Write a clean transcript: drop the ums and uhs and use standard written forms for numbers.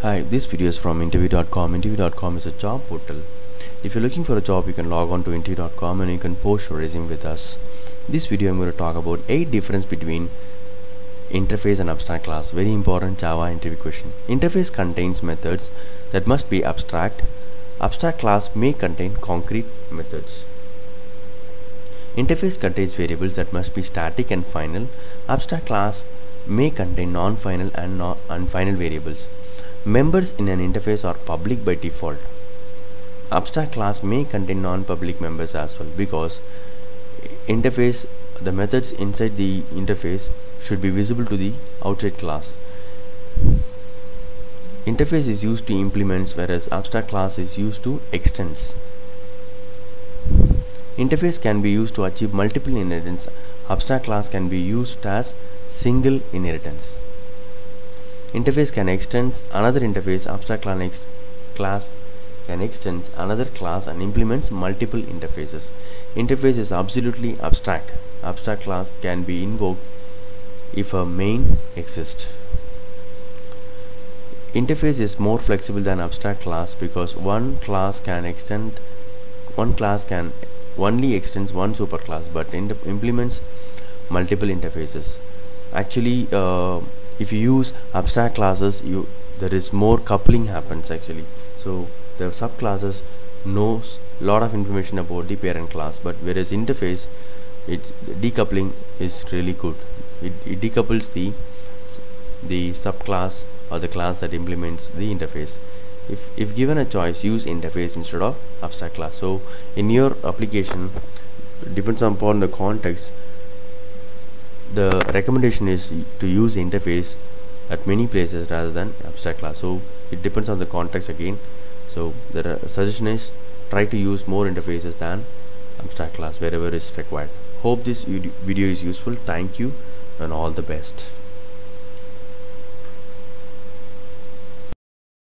Hi, this video is from interview.com. Interview.com is a job portal. If you're looking for a job, you can log on to interview.com and you can post your resume with us. This video I'm going to talk about 8 difference between interface and abstract class. Very important Java interview question. Interface contains methods that must be abstract. Abstract class may contain concrete methods. Interface contains variables that must be static and final. Abstract class may contain non-final and final variables. Members in an interface are public by default. Abstract class may contain non-public members as well, because the methods inside the interface should be visible to the outside class. Interface is used to implements, whereas abstract class is used to extends. Interface can be used to achieve multiple inheritance. Abstract class can be used as single inheritance. Interface can extend another interface. Abstract class can extend another class and implements multiple interfaces. Interface is absolutely abstract. Abstract class can be invoked if a main exists. Interface is more flexible than abstract class because one class can only extends one superclass, but implements multiple interfaces. Actually, if you use abstract classes, there is more coupling happens actually. So the subclasses knows lot of information about the parent class, but whereas interface, decoupling is really good. It decouples the subclass or the class that implements the interface. If given a choice, use interface instead of abstract class. So in your application, depends upon the context, the recommendation is to use interface at many places rather than abstract class. So it depends on the context again. So the suggestion is try to use more interfaces than abstract class wherever is required. Hope this video is useful. Thank you and all the best.